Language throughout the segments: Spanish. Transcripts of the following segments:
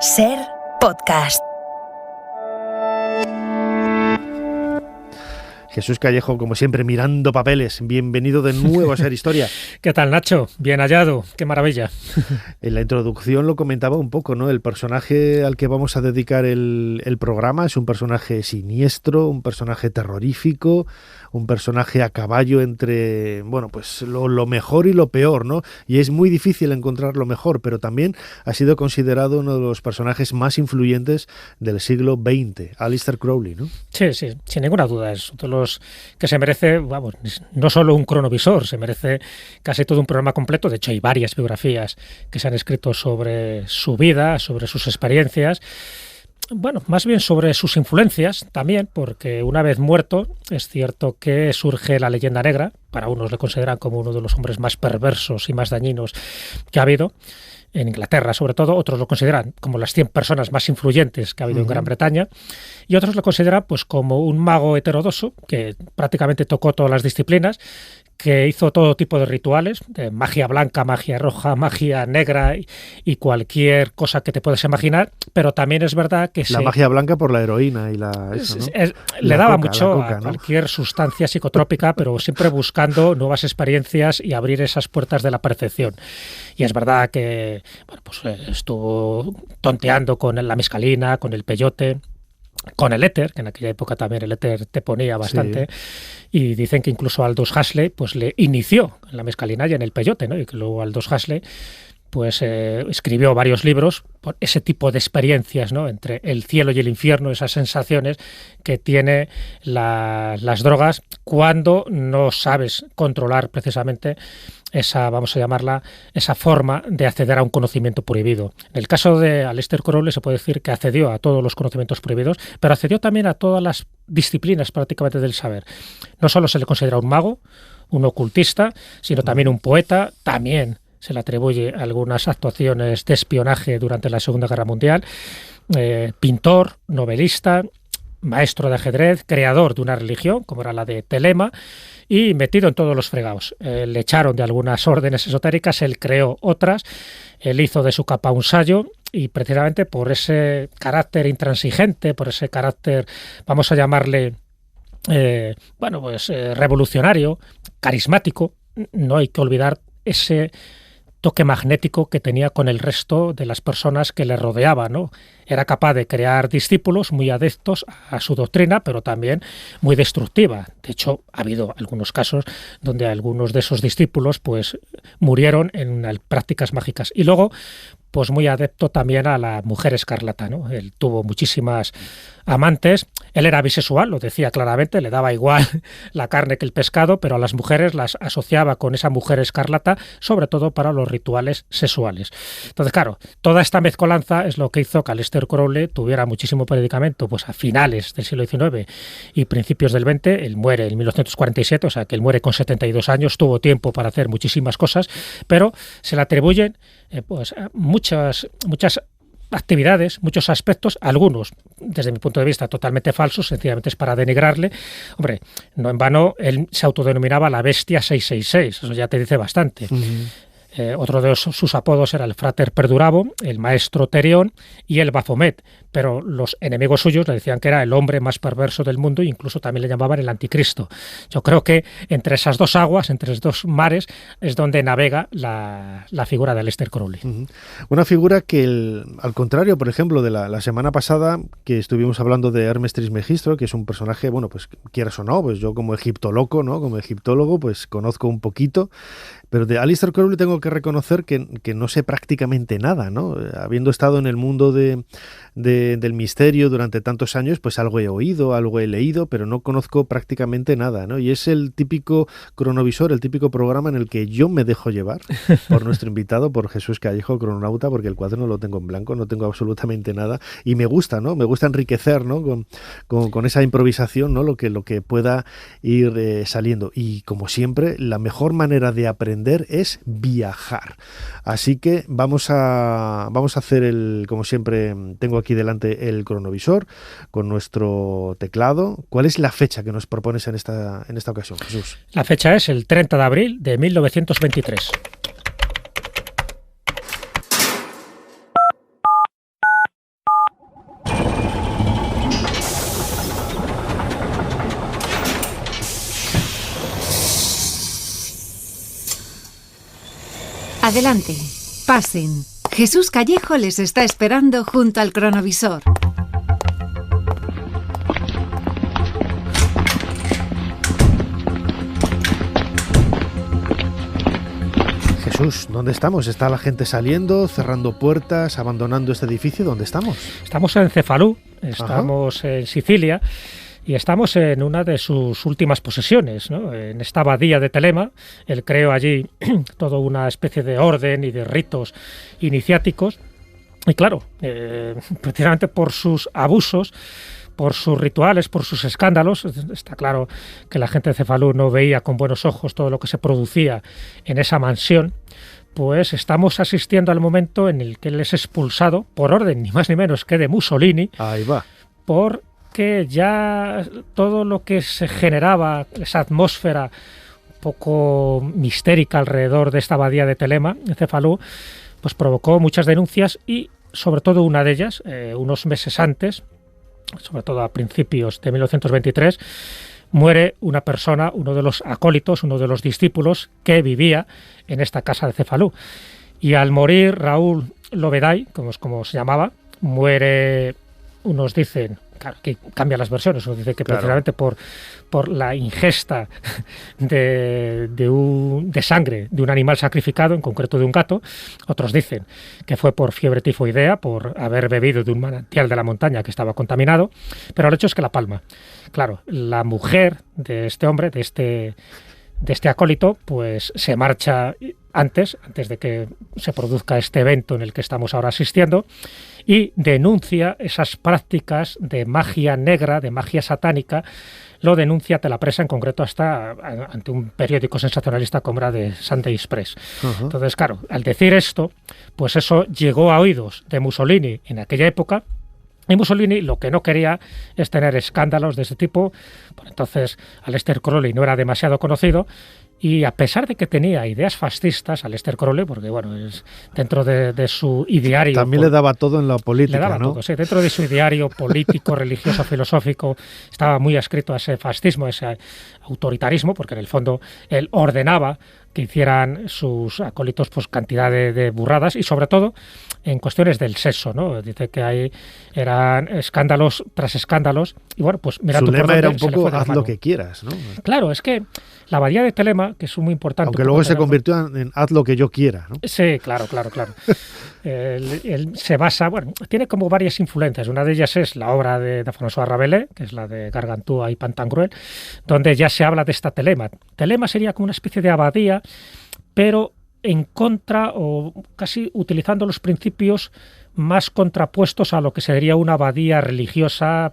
Ser Podcast. Jesús Callejo, como siempre, mirando papeles. Bienvenido de nuevo a Ser Historia. ¿Qué tal, Nacho? Bien hallado. Qué maravilla. En la introducción lo comentaba un poco, ¿no? El personaje al que vamos a dedicar el programa es un personaje siniestro, un personaje terrorífico, un personaje a caballo entre, bueno, pues lo mejor y lo peor, ¿no? Y es muy difícil encontrar lo mejor, pero también ha sido considerado uno de los personajes más influyentes del siglo XX, Aleister Crowley, ¿no? Sí, sin ninguna duda. Es uno de los que se merece, vamos, no solo un cronovisor, se merece casi todo un programa completo. De hecho, hay varias biografías que se han escrito sobre su vida, sobre sus experiencias. Bueno, más bien sobre sus influencias también, porque una vez muerto, es cierto que surge la leyenda negra. Para unos le consideran como uno de los hombres más perversos y más dañinos que ha habido en Inglaterra, sobre todo. Otros lo consideran como las 100 personas más influyentes que ha habido en Gran Bretaña, y otros lo consideran pues como un mago heterodoxo que prácticamente tocó todas las disciplinas, que hizo todo tipo de rituales, de magia blanca, magia roja, magia negra y cualquier cosa que te puedas imaginar, pero también es verdad que la magia blanca por la heroína y eso, ¿no? Le daba mucho a cualquier sustancia psicotrópica, pero siempre buscando nuevas experiencias y abrir esas puertas de la percepción. Y es verdad que bueno, pues estuvo tonteando con la mescalina, con el peyote, con el éter, que en aquella época también el éter te ponía bastante, sí. Y dicen que incluso Aldous Huxley pues le inició en la mescalina y en el peyote, ¿no? Y que luego Aldous Huxley pues escribió varios libros por ese tipo de experiencias, ¿no? Entre el cielo y el infierno, esas sensaciones que tiene las drogas cuando no sabes controlar precisamente esa, vamos a llamarla, esa forma de acceder a un conocimiento prohibido. En el caso de Aleister Crowley se puede decir que accedió a todos los conocimientos prohibidos, pero accedió también a todas las disciplinas prácticamente del saber. No solo se le considera un mago, un ocultista, sino también un poeta, también se le atribuye algunas actuaciones de espionaje durante la Segunda Guerra Mundial, pintor, novelista, maestro de ajedrez, creador de una religión, como era la de Telema, y metido en todos los fregados. Le echaron de algunas órdenes esotéricas, él creó otras, él hizo de su capa un sayo, y precisamente por ese carácter intransigente, por ese carácter, vamos a llamarle, revolucionario, carismático, no hay que olvidar ese toque magnético que tenía con el resto de las personas que le rodeaban, ¿no? Era capaz de crear discípulos muy adeptos a su doctrina, pero también muy destructiva. De hecho, ha habido algunos casos donde algunos de esos discípulos pues murieron en prácticas mágicas. Y luego, pues muy adepto también a la mujer escarlata, ¿no? Él tuvo muchísimas amantes. Él era bisexual, lo decía claramente, le daba igual la carne que el pescado, pero a las mujeres las asociaba con esa mujer escarlata, sobre todo para los rituales sexuales. Entonces, claro, toda esta mezcolanza es lo que hizo que Aleister Crowley tuviera muchísimo predicamento pues a finales del siglo XIX y principios del XX. Él muere en 1947, o sea que él muere con 72 años, tuvo tiempo para hacer muchísimas cosas, pero se le atribuyen muchas actividades, muchos aspectos, algunos, desde mi punto de vista, totalmente falsos, sencillamente es para denigrarle. Hombre, no en vano, él se autodenominaba la bestia 666, eso ya te dice bastante. Otro de sus apodos era el Frater Perdurabo, el Maestro Terión y el Baphomet, pero los enemigos suyos le decían que era el hombre más perverso del mundo e incluso también le llamaban el Anticristo. Yo creo que entre esas dos aguas, entre esos dos mares, es donde navega la figura de Aleister Crowley. Una figura que, al contrario, por ejemplo, de la semana pasada, que estuvimos hablando de Hermes Trismegisto, que es un personaje, bueno, pues quieras o no, pues yo como egiptoloco, ¿no? Como egiptólogo, pues conozco un poquito, pero de Aleister Crowley tengo que reconocer que no sé prácticamente nada, ¿no? Habiendo estado en el mundo del misterio durante tantos años, pues algo he oído, algo he leído, pero no conozco prácticamente nada, ¿no? Y es el típico cronovisor, el típico programa en el que yo me dejo llevar por nuestro invitado, por Jesús Callejo, crononauta, porque el cuaderno lo tengo en blanco, no tengo absolutamente nada, y me gusta, ¿no? Me gusta enriquecer, ¿no? Con esa improvisación, ¿no? Lo que pueda ir saliendo. Y como siempre, la mejor manera de aprender es viajar. Así que vamos a hacer como siempre, tengo aquí delante el cronovisor con nuestro teclado. ¿Cuál es la fecha que nos propones en esta ocasión, Jesús? La fecha es el 30 de abril de 1923. Adelante, pasen. Jesús Callejo les está esperando junto al cronovisor. Jesús, ¿dónde estamos? ¿Está la gente saliendo, cerrando puertas, abandonando este edificio? ¿Dónde estamos? Estamos en Cefalú, estamos en Sicilia y estamos en una de sus últimas posesiones, ¿no? En esta abadía de Telema. Él creó allí toda una especie de orden y de ritos iniciáticos. Y claro, precisamente por sus abusos, por sus rituales, por sus escándalos, está claro que la gente de Cefalú no veía con buenos ojos todo lo que se producía en esa mansión. Pues estamos asistiendo al momento en el que él es expulsado por orden ni más ni menos que de Mussolini. Ahí va. Porque ya todo lo que se generaba, esa atmósfera un poco mistérica alrededor de esta abadía de Telema, en Cefalú, pues provocó muchas denuncias y sobre todo una de ellas, unos meses antes, sobre todo a principios de 1923, muere una persona, uno de los acólitos, uno de los discípulos que vivía en esta casa de Cefalú. Y al morir Raúl Loveday, como se llamaba, muere, unos dicen, claro, que cambian las versiones, unos dicen que precisamente por la ingesta de sangre de un animal sacrificado, en concreto de un gato. Otros dicen que fue por fiebre tifoidea, por haber bebido de un manantial de la montaña que estaba contaminado, pero el hecho es que la palma. Claro, la mujer de este hombre, de este acólito, pues se marcha antes de que se produzca este evento en el que estamos ahora asistiendo, y denuncia esas prácticas de magia negra, de magia satánica. Lo denuncia ante la prensa, en concreto hasta ante un periódico sensacionalista como era de Sunday Express. Uh-huh. Entonces, claro, al decir esto, pues eso llegó a oídos de Mussolini en aquella época. Y Mussolini lo que no quería es tener escándalos de ese tipo. Por entonces Aleister Crowley no era demasiado conocido, y a pesar de que tenía ideas fascistas Aleister Crowley, porque bueno, es dentro de su ideario... También le daba todo en la política, le daba, ¿no? Todo, sí, dentro de su ideario político, religioso, filosófico, estaba muy adscrito a ese fascismo, a ese autoritarismo, porque en el fondo él ordenaba que hicieran sus acólitos pues cantidad de burradas, y sobre todo en cuestiones del sexo, ¿no? Dice que ahí eran escándalos tras escándalos, y bueno, pues mira, su tú lema por era dónde un se le poco fue de haz mano. lo que quieras, ¿no? Claro, es que la abadía de Telema, que es muy importante... Aunque luego se convirtió en haz lo que yo quiera, ¿no? Sí, claro. Él se basa, bueno, tiene como varias influencias. Una de ellas es la obra de François Rabelais, que es la de Gargantúa y Pantagruel, donde ya se habla de esta Telema. Telema sería como una especie de abadía, pero en contra o casi utilizando los principios más contrapuestos a lo que sería una abadía religiosa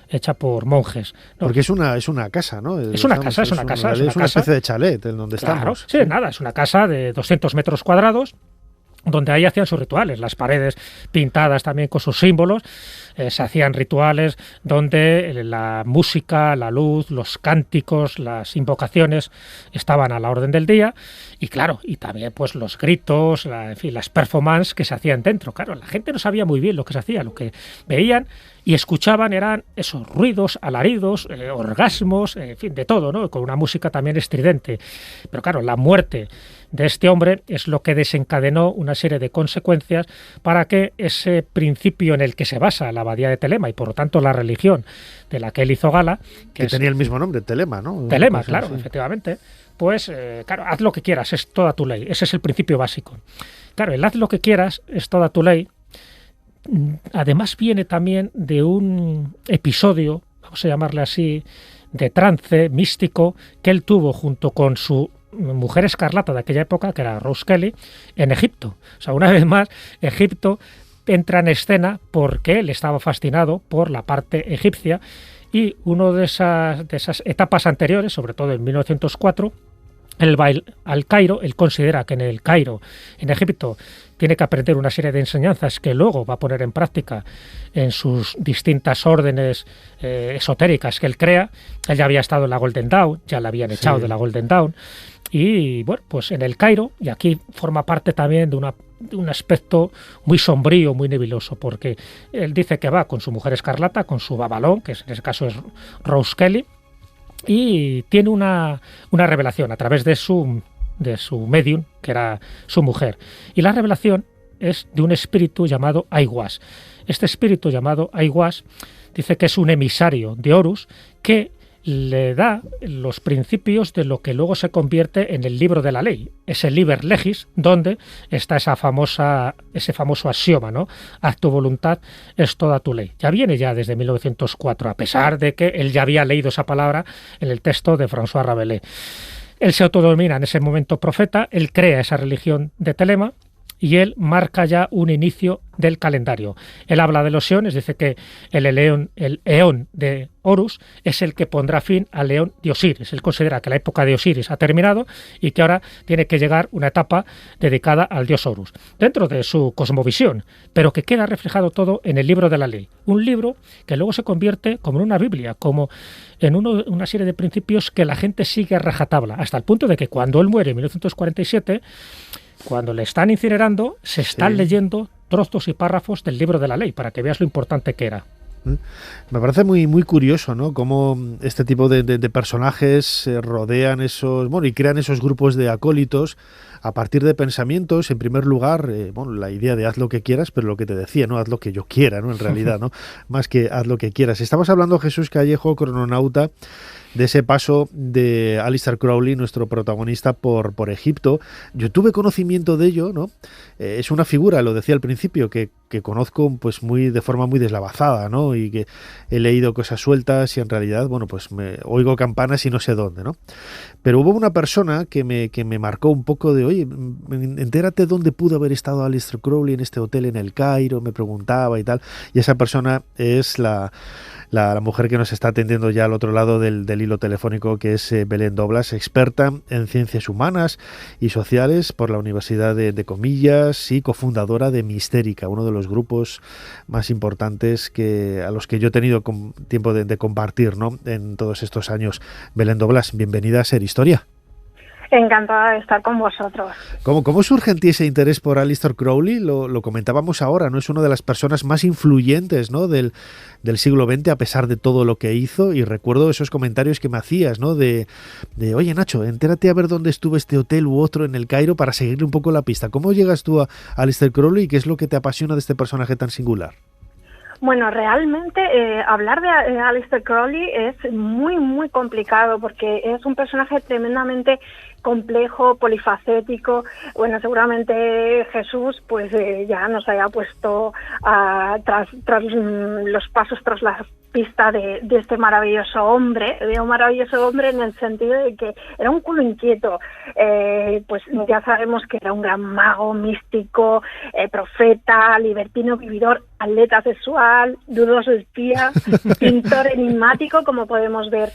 hecha por monjes, ¿no? Porque es una casa, ¿no? Es una casa. Es una especie de chalet en donde estamos. Sí, nada, es una casa de 200 metros cuadrados, donde ahí hacían sus rituales, las paredes pintadas también con sus símbolos, se hacían rituales donde la música, la luz, los cánticos, las invocaciones estaban a la orden del día, y claro, y también pues los gritos, en fin, las performances que se hacían dentro. Claro, la gente no sabía muy bien lo que se hacía, lo que veían y escuchaban eran esos ruidos, alaridos, orgasmos, en fin, de todo, ¿no? Con una música también estridente. Pero claro, la muerte de este hombre es lo que desencadenó una serie de consecuencias para que ese principio en el que se basa la abadía de Telema, y por lo tanto la religión de la que él hizo gala, que tenía el mismo nombre, Telema, ¿no? Telema, claro, sí. Efectivamente. Pues, claro, haz lo que quieras, es toda tu ley. Ese es el principio básico. Claro, el haz lo que quieras, es toda tu ley. Además viene también de un episodio, vamos a llamarle así, de trance místico que él tuvo junto con su mujer escarlata de aquella época, que era Rose Kelly, en Egipto. O sea, una vez más, Egipto entra en escena porque él estaba fascinado por la parte egipcia, y una de esas etapas anteriores, sobre todo en 1904, él va al Cairo. Él considera que en el Cairo, en Egipto, tiene que aprender una serie de enseñanzas que luego va a poner en práctica en sus distintas órdenes esotéricas que él crea. Él ya había estado en la Golden Dawn, ya la habían echado de la Golden Dawn, y bueno, pues en el Cairo, y aquí forma parte también de un aspecto muy sombrío, muy nebuloso, porque él dice que va con su mujer escarlata, con su babalón, que en ese caso es Rose Kelly, y tiene una revelación a través de su de su medium, que era su mujer. Y la revelación es de un espíritu llamado Aiwass. Este espíritu llamado Aiwass dice que es un emisario de Horus que le da los principios de lo que luego se convierte en el libro de la ley, ese Liber Legis, donde está ese famoso axioma, ¿no? Haz tu voluntad, es toda tu ley. Ya viene ya desde 1904, a pesar de que él ya había leído esa palabra en el texto de François Rabelais. Él se autodenomina en ese momento profeta, él crea esa religión de Telema, y él marca ya un inicio del calendario. Él habla de los eones, dice que el eón de Horus es el que pondrá fin al eón de Osiris. Él considera que la época de Osiris ha terminado y que ahora tiene que llegar una etapa dedicada al dios Horus, dentro de su cosmovisión, pero que queda reflejado todo en el libro de la ley. Un libro que luego se convierte como en una Biblia, como en una serie de principios que la gente sigue a rajatabla, hasta el punto de que cuando él muere en 1947, cuando le están incinerando, se están leyendo trozos y párrafos del libro de la ley, para que veas lo importante que era. Me parece muy, muy curioso, ¿no? Cómo este tipo de personajes rodean y crean esos grupos de acólitos a partir de pensamientos. En primer lugar, la idea de haz lo que quieras, pero lo que te decía, ¿no? Haz lo que yo quiera, ¿no? En realidad, ¿no? Más que haz lo que quieras. Estamos hablando, Jesús Callejo, crononauta, de ese paso de Aleister Crowley, nuestro protagonista, por Egipto. Yo tuve conocimiento de ello, ¿no? Es una figura, lo decía al principio, que conozco pues de forma muy deslavazada, ¿no? Y que he leído cosas sueltas y en realidad, pues me oigo campanas y no sé dónde, ¿no? Pero hubo una persona que me marcó un poco de, oye, entérate dónde pudo haber estado Aleister Crowley en este hotel en El Cairo, me preguntaba y tal. Y esa persona es la mujer que nos está atendiendo ya al otro lado del hilo telefónico, que es Belén Doblas, experta en ciencias humanas y sociales por la Universidad de Comillas y cofundadora de Mistérica, uno de los grupos más importantes a los que yo he tenido tiempo de compartir, ¿no? En todos estos años. Belén Doblas, bienvenida a Ser Historia. Encantada de estar con vosotros. ¿Cómo surge en ti ese interés por Aleister Crowley? Lo comentábamos ahora, ¿no? Es una de las personas más influyentes, ¿no? del siglo XX, a pesar de todo lo que hizo, y recuerdo esos comentarios que me hacías, ¿no? De oye, Nacho, entérate a ver dónde estuvo este hotel u otro en El Cairo para seguirle un poco la pista. ¿Cómo llegas tú a Aleister Crowley y qué es lo que te apasiona de este personaje tan singular? Bueno, realmente hablar de Aleister Crowley es muy, muy complicado porque es un personaje tremendamente complejo, polifacético. Bueno, seguramente Jesús pues ya nos haya puesto tras los pasos, tras la pista de este maravilloso hombre. Un maravilloso hombre en el sentido de que era un culo inquieto. Pues ya sabemos que era un gran mago, místico, profeta, libertino, vividor, atleta sexual, dudoso espía, pintor enigmático, como podemos ver,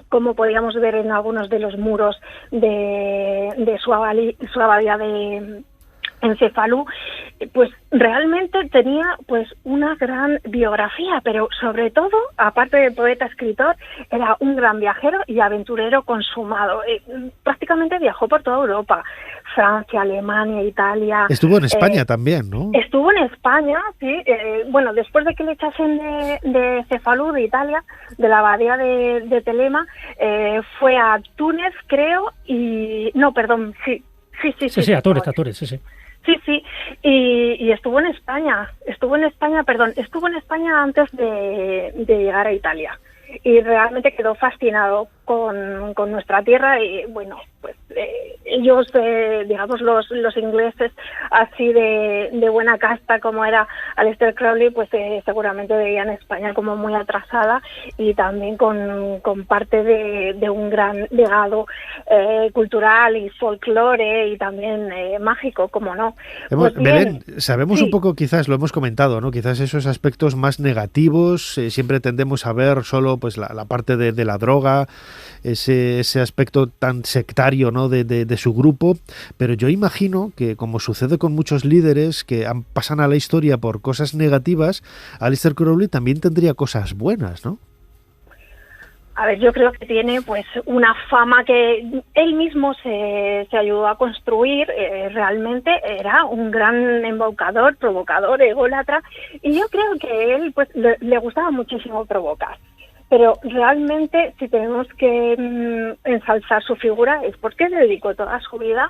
como podíamos ver en algunos de los muros de su abadía en Cefalú. Pues realmente tenía pues una gran biografía, pero sobre todo, aparte de poeta escritor, era un gran viajero y aventurero consumado. Prácticamente viajó por toda Europa, Francia, Alemania, Italia. Estuvo en España también, ¿no? Estuvo en España, sí. Después de que le echasen de Cefalú, de Italia, de la abadía de Telema, fue a Túnez, creo, Sí, a Túnez, sí. Sí, y estuvo en España antes de llegar a Italia. Y realmente quedó fascinado con nuestra tierra y ellos, digamos los ingleses así de buena casta como era Aleister Crowley, pues seguramente veían España como muy atrasada y también con parte de un gran legado cultural y folclore y también mágico, como no. Belén, sabemos un poco, quizás lo hemos comentado, ¿no? Quizás esos aspectos más negativos, siempre tendemos a ver solo pues la parte de la droga, ese aspecto tan sectario, ¿no? de su grupo, pero yo imagino que, como sucede con muchos líderes que pasan a la historia por cosas negativas, Aleister Crowley también tendría cosas buenas, ¿no? A ver, yo creo que tiene pues una fama que él mismo se ayudó a construir. Realmente era un gran embaucador, provocador, ególatra, y yo creo que él pues le gustaba muchísimo provocar. Pero realmente, si tenemos que ensalzar su figura, es porque dedicó toda su vida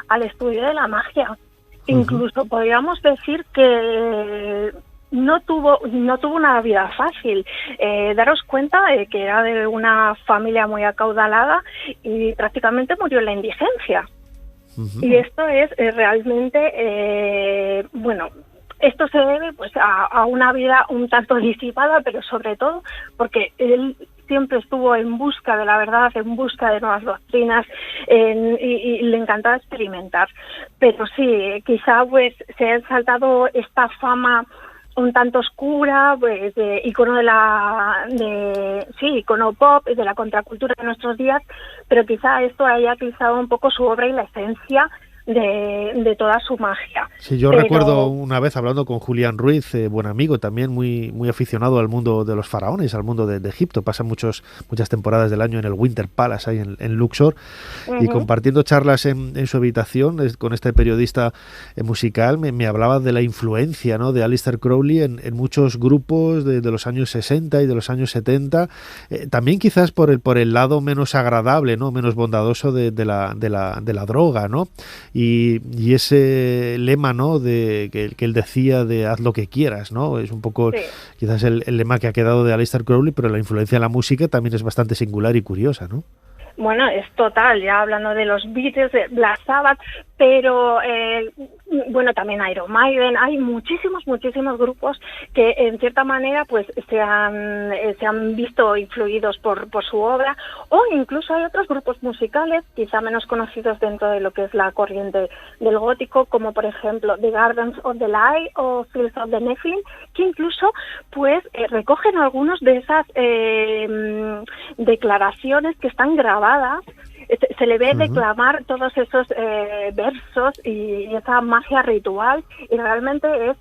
al estudio de la magia. Incluso podríamos decir que no tuvo una vida fácil. Daros cuenta de que era de una familia muy acaudalada y prácticamente murió en la indigencia. Y esto es realmente, esto se debe pues a una vida un tanto disipada, pero sobre todo porque él siempre estuvo en busca de la verdad, en busca de nuevas doctrinas, y le encantaba experimentar. Pero sí, quizá pues se ha saltado esta fama un tanto oscura, pues de icono icono pop, de la contracultura de nuestros días, pero quizá esto haya utilizado un poco su obra y la esencia de toda su magia. Sí, yo recuerdo una vez hablando con Julián Ruiz, buen amigo, también muy aficionado al mundo de los faraones, al mundo de Egipto, pasa muchas temporadas del año en el Winter Palace, ahí en Luxor, y compartiendo charlas en su habitación con este periodista musical, me hablaba de la influencia, ¿no?, de Aleister Crowley en muchos grupos de los años 60 y de los años 70, también quizás por el lado menos agradable, ¿no?, menos bondadoso de la droga, ¿no?, y ese lema, ¿no?, que él decía de haz lo que quieras, ¿no? Es un poco quizás el lema que ha quedado de Aleister Crowley, pero la influencia en la música también es bastante singular y curiosa, ¿no? Bueno, es total, ya hablando de los Beatles, de Black Sabbath, pero también Iron Maiden, hay muchísimos grupos que en cierta manera pues se han visto influidos por su obra, o incluso hay otros grupos musicales quizá menos conocidos dentro de lo que es la corriente del gótico, como por ejemplo The Gardens of the Light o Fields of the Nephilim, que incluso pues recogen algunos de esas declaraciones que están grabadas. Se le ve declamar todos esos versos y esa magia ritual, y realmente es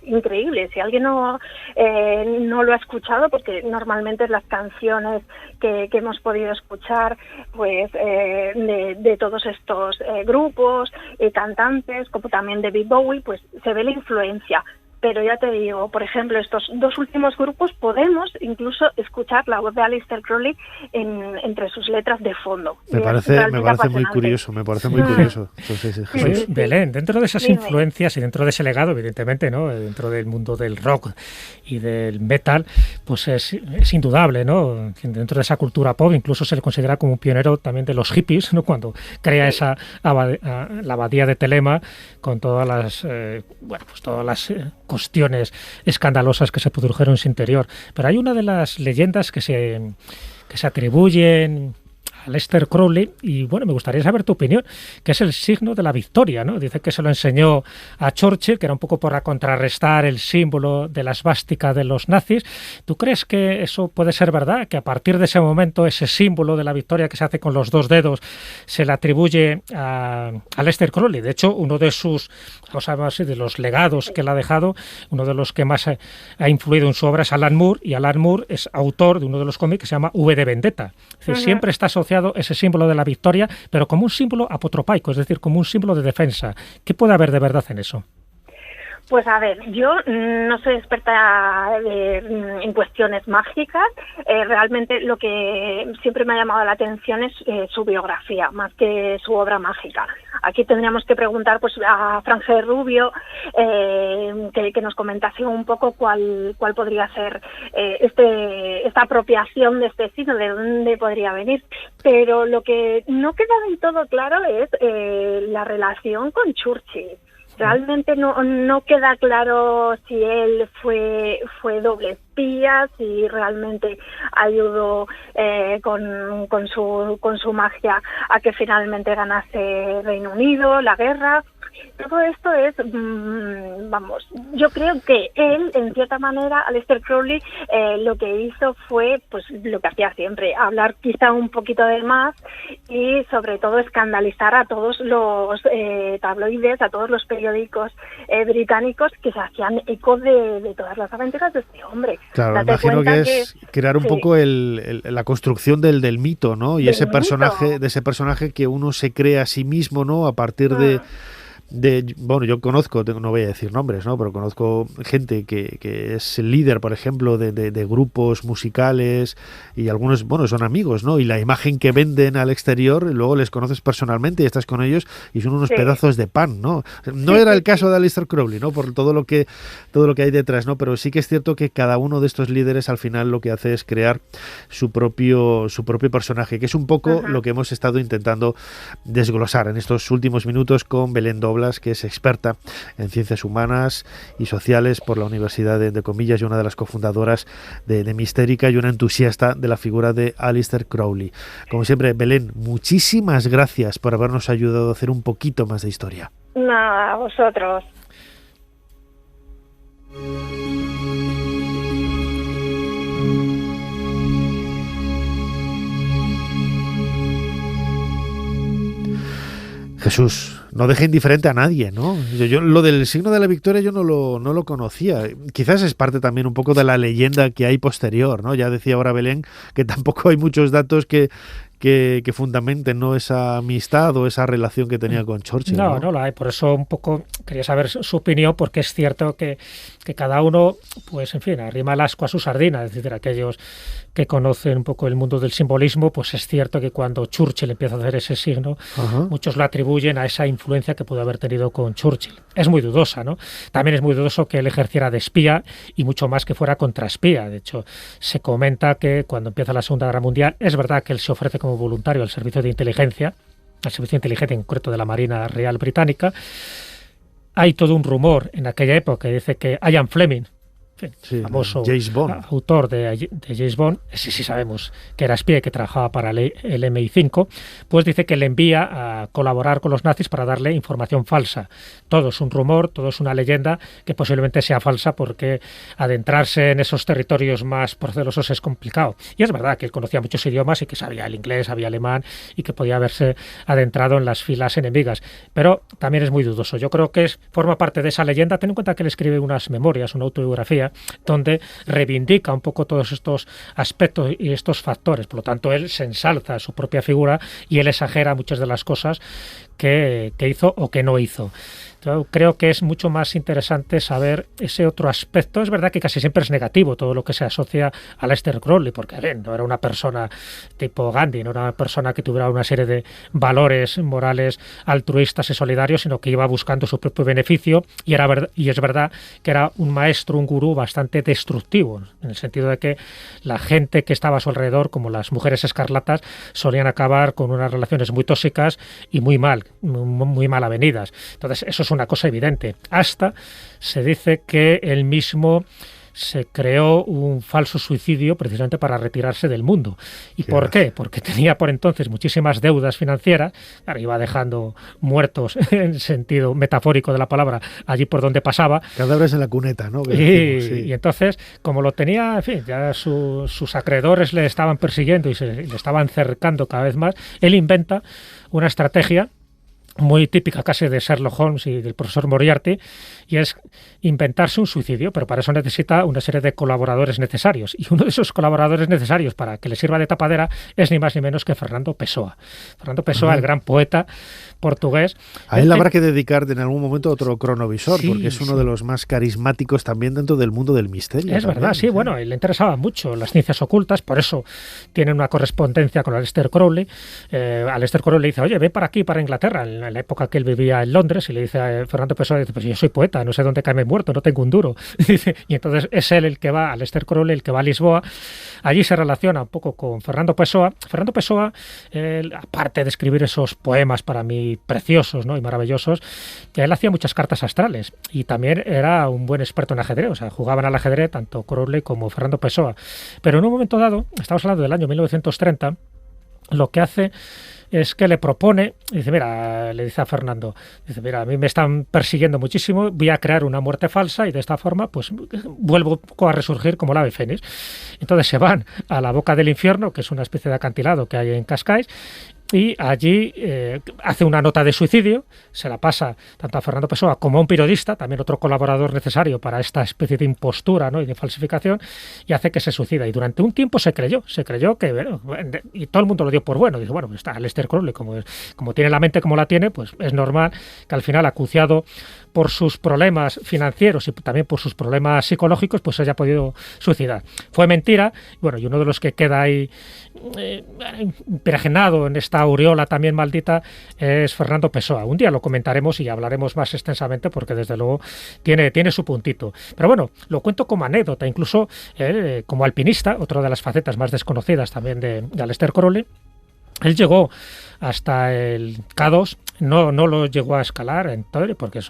increíble. Si alguien no lo ha escuchado, porque normalmente las canciones que hemos podido escuchar pues de todos estos grupos y cantantes, como también David Bowie, pues se ve la influencia. Pero ya te digo, por ejemplo, estos dos últimos grupos podemos incluso escuchar la voz de Aleister Crowley entre sus letras de fondo. Me parece muy curioso, Entonces, Oye, Belén, dentro de esas influencias y dentro de ese legado, evidentemente, ¿no?, dentro del mundo del rock y del metal, pues es indudable, ¿no?, dentro de esa cultura pop incluso se le considera como un pionero también de los hippies, ¿no?, cuando crea la abadía de Telema con todas las cuestiones escandalosas que se produjeron en su interior. Pero hay una de las leyendas que se atribuyen a Aleister Crowley, y bueno, me gustaría saber tu opinión, que es el signo de la victoria, ¿no? Dice que se lo enseñó a Churchill, que era un poco para contrarrestar el símbolo de la esvástica de los nazis. ¿Tú crees que eso puede ser verdad? Que a partir de ese momento ese símbolo de la victoria que se hace con los dos dedos se le atribuye a Aleister Crowley. De hecho, uno de sus, de los legados que él ha dejado, uno de los que más ha influido en su obra es Alan Moore, y Alan Moore es autor de uno de los cómics que se llama V de Vendetta. Es decir, siempre está asociado ese símbolo de la victoria, pero como un símbolo apotropaico, es decir, como un símbolo de defensa. ¿Qué puede haber de verdad en eso? Pues a ver, yo no soy experta en cuestiones mágicas. Realmente lo que siempre me ha llamado la atención es su biografía, más que su obra mágica. Aquí tendríamos que preguntar pues a Franje Rubio que nos comentase un poco cuál podría ser esta apropiación de este signo, de dónde podría venir. Pero lo que no queda del todo claro es la relación con Churchill. Realmente no queda claro si él fue doble espía, si realmente ayudó con su magia a que finalmente ganase Reino Unido la guerra. Todo esto es, yo creo que él, en cierta manera, Aleister Crowley, lo que hizo fue, pues, lo que hacía siempre, hablar quizá un poquito de más y, sobre todo, escandalizar a todos los tabloides, a todos los periódicos británicos que se hacían eco de todas las aventuras de este hombre. Claro, me imagino que es crear un poco la construcción del mito, ¿no? Y ese personaje que uno se crea a sí mismo, ¿no? A partir de bueno, yo conozco, no voy a decir nombres, ¿no? Pero conozco gente que es líder, por ejemplo, de grupos musicales, y algunos, bueno, son amigos, ¿no? Y la imagen que venden al exterior, luego les conoces personalmente y estás con ellos y son unos pedazos de pan, ¿no? No era el caso de Aleister Crowley, ¿no? Por todo lo que hay detrás, ¿no? Pero sí que es cierto que cada uno de estos líderes al final lo que hace es crear su propio personaje, que es un poco lo que hemos estado intentando desglosar en estos últimos minutos con Belén Doblas, que es experta en ciencias humanas y sociales por la Universidad de Comillas y una de las cofundadoras de Mistérica y una entusiasta de la figura de Aleister Crowley. Como siempre, Belén, muchísimas gracias por habernos ayudado a hacer un poquito más de historia. Nada, a vosotros. Jesús, no deja indiferente a nadie, ¿no? Yo lo del signo de la victoria yo no lo conocía. Quizás es parte también un poco de la leyenda que hay posterior, ¿no? Ya decía ahora Belén que tampoco hay muchos datos que fundamenten, ¿no?, esa amistad o esa relación que tenía con Churchill. No la hay. Por eso un poco quería saber su opinión, porque es cierto que cada uno, pues en fin, arrima el ascua a su sardina. Es decir, aquellos que conocen un poco el mundo del simbolismo, pues es cierto que cuando Churchill empieza a hacer ese signo, muchos lo atribuyen a esa influencia que pudo haber tenido con Churchill. Es muy dudosa, ¿no? También es muy dudoso que él ejerciera de espía y mucho más que fuera contraespía. De hecho, se comenta que cuando empieza la Segunda Guerra Mundial, es verdad que él se ofrece como voluntario al servicio de inteligencia, al servicio de inteligencia en concreto de la Marina Real Británica. Hay todo un rumor en aquella época que dice que Ian Fleming, famoso James Bond, autor de James Bond, sí sabemos que era espía y que trabajaba para el MI5, pues dice que le envía a colaborar con los nazis para darle información falsa. Todo es un rumor, todo es una leyenda que posiblemente sea falsa, porque adentrarse en esos territorios más procelosos es complicado. Y es verdad que él conocía muchos idiomas y que sabía el inglés, sabía alemán y que podía haberse adentrado en las filas enemigas, pero también es muy dudoso. Yo creo que forma parte de esa leyenda. Ten en cuenta que él escribe unas memorias, una autobiografía, donde reivindica un poco todos estos aspectos y estos factores. Por lo tanto, él se ensalza a su propia figura y él exagera muchas de las cosas que hizo o que no hizo. Yo creo que es mucho más interesante saber ese otro aspecto. Es verdad que casi siempre es negativo todo lo que se asocia a Aleister Crowley, porque no era una persona tipo Gandhi, no era una persona que tuviera una serie de valores morales altruistas y solidarios, sino que iba buscando su propio beneficio, y es verdad que era un maestro, un gurú bastante destructivo, en el sentido de que la gente que estaba a su alrededor, como las mujeres escarlatas, solían acabar con unas relaciones muy tóxicas y muy mal avenidas. Entonces, eso es una cosa evidente. Hasta se dice que él mismo se creó un falso suicidio precisamente para retirarse del mundo. ¿Y por qué? Porque tenía por entonces muchísimas deudas financieras. Claro, iba dejando muertos, en sentido metafórico de la palabra, allí por donde pasaba. Cadáveres en la cuneta, ¿no? Y entonces, como lo tenía, en fin, ya sus acreedores le estaban persiguiendo y le estaban cercando cada vez más, él inventa una estrategia muy típica casi de Sherlock Holmes y del profesor Moriarty, y es inventarse un suicidio, pero para eso necesita una serie de colaboradores necesarios, y uno de esos colaboradores necesarios para que le sirva de tapadera es ni más ni menos que Fernando Pessoa. Fernando Pessoa, el gran poeta portugués. A él habrá que dedicar en algún momento otro cronovisor, porque es uno de los más carismáticos también dentro del mundo del misterio. Es verdad, sí, bueno, él le interesaba mucho las ciencias ocultas, por eso tiene una correspondencia con Aleister Crowley. Aleister Crowley le dice, oye, ve para aquí, para Inglaterra, en la época que él vivía en Londres, y le dice a Fernando Pessoa, dice, pues yo soy poeta, no sé dónde caerme muerto, no tengo un duro. Y entonces es él el que va, Aleister Crowley, el que va a Lisboa. Allí se relaciona un poco con Fernando Pessoa. Fernando Pessoa, aparte de escribir esos poemas para mí preciosos, ¿no?, y maravillosos, él hacía muchas cartas astrales y también era un buen experto en ajedrez. O sea, jugaban al ajedrez tanto Crowley como Fernando Pessoa. Pero en un momento dado, estamos hablando del año 1930, lo que hace es que le propone, dice, mira, le dice a Fernando, dice, mira, a mí me están persiguiendo muchísimo, voy a crear una muerte falsa y de esta forma pues vuelvo a resurgir como el ave fénix. Entonces se van a la boca del infierno, que es una especie de acantilado que hay en Cascais, y allí hace una nota de suicidio, se la pasa tanto a Fernando Pessoa como a un periodista, también otro colaborador necesario para esta especie de impostura, ¿no?, y de falsificación, y hace que se suicida. Y durante un tiempo se creyó que, bueno, y todo el mundo lo dio por bueno. Dice, bueno, pues está Aleister Crowley, como tiene la mente como la tiene, pues es normal que al final, acuciado por sus problemas financieros y también por sus problemas psicológicos, pues haya podido suicidar. Fue mentira, bueno, y uno de los que queda ahí impregnado en esta aureola también maldita es Fernando Pessoa. Un día lo comentaremos y hablaremos más extensamente porque desde luego tiene su puntito. Pero bueno, lo cuento como anécdota, incluso como alpinista, otra de las facetas más desconocidas también de Aleister Crowley. Él llegó hasta el K2, no lo llegó a escalar en todo, porque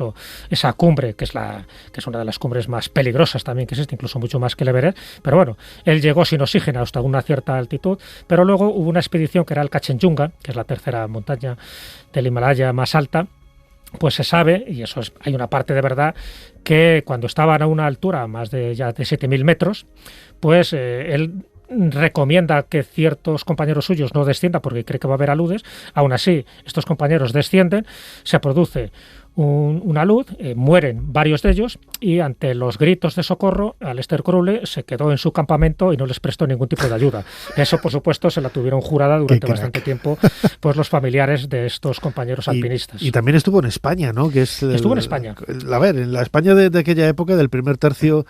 esa cumbre, que es una de las cumbres más peligrosas también que existe, incluso mucho más que el Everest, pero bueno, él llegó sin oxígeno hasta una cierta altitud, pero luego hubo una expedición que era el Kanchenjunga, que es la tercera montaña del Himalaya más alta. Pues se sabe, y eso hay una parte de verdad, que cuando estaban a una altura más de 7.000 metros, pues él recomienda que ciertos compañeros suyos no desciendan porque cree que va a haber aludes. Aún así, estos compañeros descienden, se produce una luz, mueren varios de ellos, y ante los gritos de socorro, Aleister Crowley se quedó en su campamento y no les prestó ningún tipo de ayuda. Eso, por supuesto, se la tuvieron jurada durante bastante tiempo pues los familiares de estos compañeros alpinistas. Y también estuvo en España, ¿no? Estuvo en España. A ver, en la España de aquella época, del primer tercio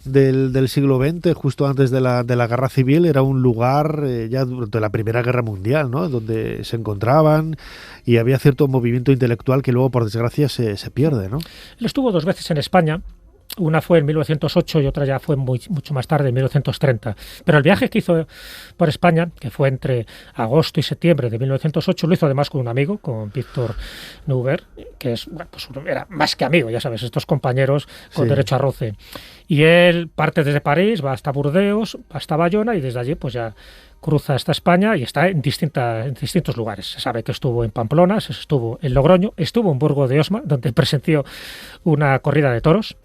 del siglo XX, justo antes de la Guerra Civil, era un lugar ya durante la Primera Guerra Mundial, ¿no?, donde se encontraban y había cierto movimiento intelectual que luego, por desgracia, se pierde, ¿no? Él estuvo 2 veces en España. Una fue en 1908 y otra ya fue mucho más tarde, en 1930. Pero el viaje que hizo por España, que fue entre agosto y septiembre de 1908, lo hizo además con un amigo, con Víctor Neuber, que era más que amigo, ya sabes, estos compañeros con derecho a roce. Y él parte desde París, va hasta Burdeos, va hasta Bayona, y desde allí pues ya cruza hasta España y está en distintos lugares. Se sabe que estuvo en Pamplona, estuvo en Logroño, estuvo en Burgo de Osma, donde presenció una corrida de toros.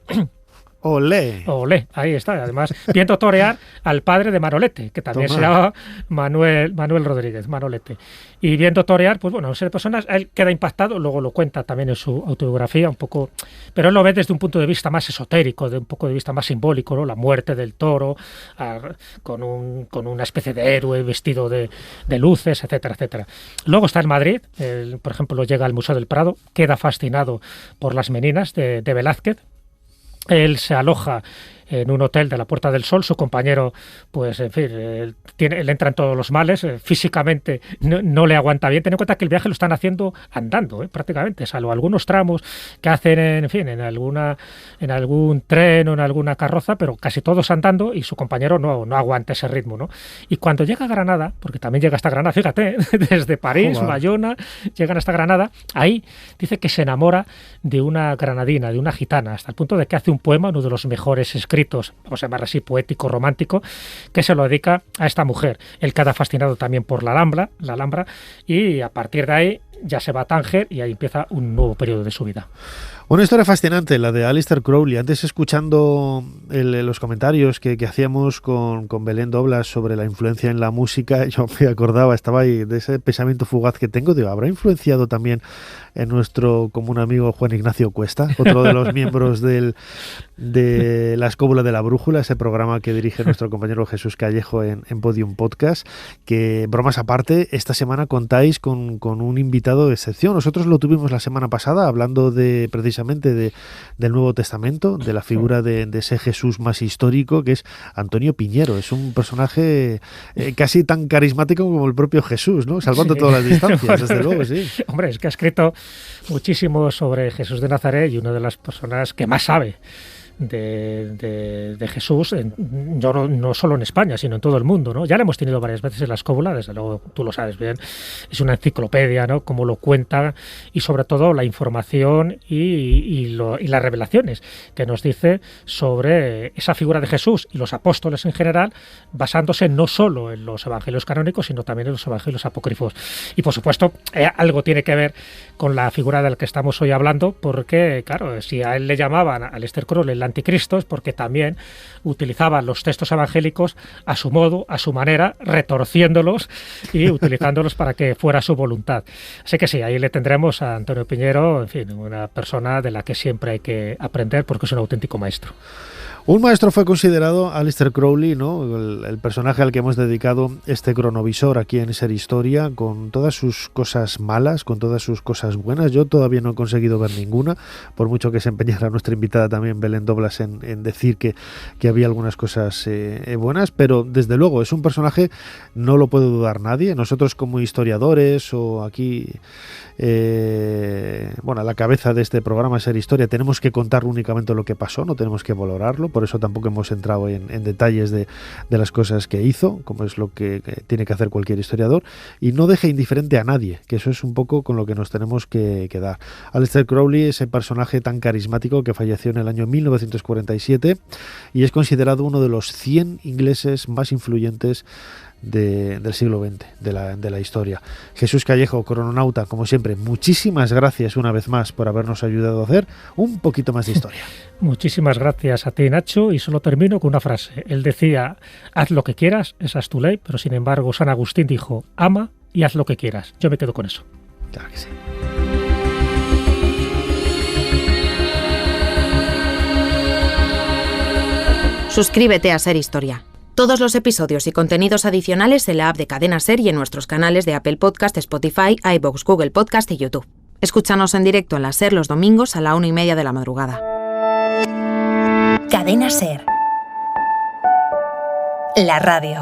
¡Olé! ¡Olé! Ahí está. Además, viendo torear al padre de Manolete, que también se llamaba Manuel Rodríguez, Manolete. Y viendo torear, pues bueno, una serie de personas, él queda impactado, luego lo cuenta también en su autobiografía un poco, pero él lo ve desde un punto de vista más esotérico, de un poco de vista más simbólico, ¿no? La muerte del toro, con una especie de héroe vestido de luces, etcétera, etcétera. Luego está en Madrid, por ejemplo, llega al Museo del Prado, queda fascinado por las meninas de Velázquez. Él se aloja en un hotel de la Puerta del Sol, su compañero, pues en fin, él entra en todos los males, físicamente no le aguanta bien. Ten en cuenta que el viaje lo están haciendo andando, prácticamente, salvo algunos tramos que hacen, en algún tren o en alguna carroza, pero casi todos andando, y su compañero no aguanta ese ritmo, ¿no? Y cuando llega a Granada, porque también llega hasta Granada, fíjate, desde París, Bayona, llegan hasta Granada, ahí dice que se enamora de una granadina, de una gitana, hasta el punto de que hace un poema, uno de los mejores escritos, vamos a llamar así, poético, romántico, que se lo dedica a esta mujer. Él queda fascinado también por la Alhambra, y a partir de ahí ya se va a Tánger y ahí empieza un nuevo periodo de su vida. Una historia fascinante, la de Aleister Crowley. Antes, escuchando los comentarios que hacíamos con Belén Doblas sobre la influencia en la música, yo me acordaba, estaba ahí, de ese pensamiento fugaz que tengo, digo, ¿habrá influenciado también en nuestro común amigo Juan Ignacio Cuesta, otro de los miembros de La Escóbula de la Brújula, ese programa que dirige nuestro compañero Jesús Callejo en Podium Podcast? Que, bromas aparte, esta semana contáis con un invitado de excepción. Nosotros lo tuvimos la semana pasada, hablando precisamente del Nuevo Testamento, de la figura de ese Jesús más histórico, que es Antonio Piñero. Es un personaje casi tan carismático como el propio Jesús, ¿no? Salvando todas las distancias, desde luego, sí. Hombre, es que ha escrito muchísimo sobre Jesús de Nazaret, y una de las personas que más sabe de Jesús, no solo en España, sino en todo el mundo, ¿no? Ya lo hemos tenido varias veces en La Escóbula, desde luego tú lo sabes bien, es una enciclopedia, ¿no? Como lo cuenta, y sobre todo la información y las revelaciones que nos dice sobre esa figura de Jesús y los apóstoles en general, basándose no solo en los evangelios canónicos, sino también en los evangelios apócrifos. Y por supuesto, algo tiene que ver con la figura de la que estamos hoy hablando, porque claro, si a él le llamaban, a Aleister Crowley, anticristo, es porque también utilizaba los textos evangélicos a su modo, a su manera, retorciéndolos y utilizándolos para que fuera su voluntad. Así que sí, ahí le tendremos a Antonio Piñero, en fin, una persona de la que siempre hay que aprender porque es un auténtico maestro. Un maestro fue considerado Aleister Crowley, ¿no? El personaje al que hemos dedicado este cronovisor aquí en Ser Historia, con todas sus cosas malas, con todas sus cosas buenas. Yo todavía no he conseguido ver ninguna, por mucho que se empeñara nuestra invitada también, Belén Doblas, en decir que había algunas cosas buenas, pero desde luego es un personaje, no lo puede dudar nadie. Nosotros como historiadores o aquí... a la cabeza de este programa Ser Historia tenemos que contar únicamente lo que pasó, no tenemos que valorarlo, por eso tampoco hemos entrado en detalles de las cosas que hizo, como es lo que tiene que hacer cualquier historiador, y no deja indiferente a nadie, que eso es un poco con lo que nos tenemos que quedar. Aleister Crowley, ese personaje tan carismático que falleció en el año 1947 y es considerado uno de los 100 ingleses más influyentes del siglo XX, de la historia. Jesús Callejo, crononauta, como siempre, muchísimas gracias una vez más por habernos ayudado a hacer un poquito más de historia. Muchísimas gracias a ti, Nacho, y solo termino con una frase. Él decía, haz lo que quieras, esa es tu ley, pero sin embargo San Agustín dijo, ama y haz lo que quieras. Yo me quedo con eso. Claro que sí. Suscríbete a Ser Historia. Todos los episodios y contenidos adicionales en la app de Cadena Ser y en nuestros canales de Apple Podcast, Spotify, iVoox, Google Podcast y YouTube. Escúchanos en directo en la Ser los domingos a la 1:30 de la madrugada. Cadena Ser. La radio.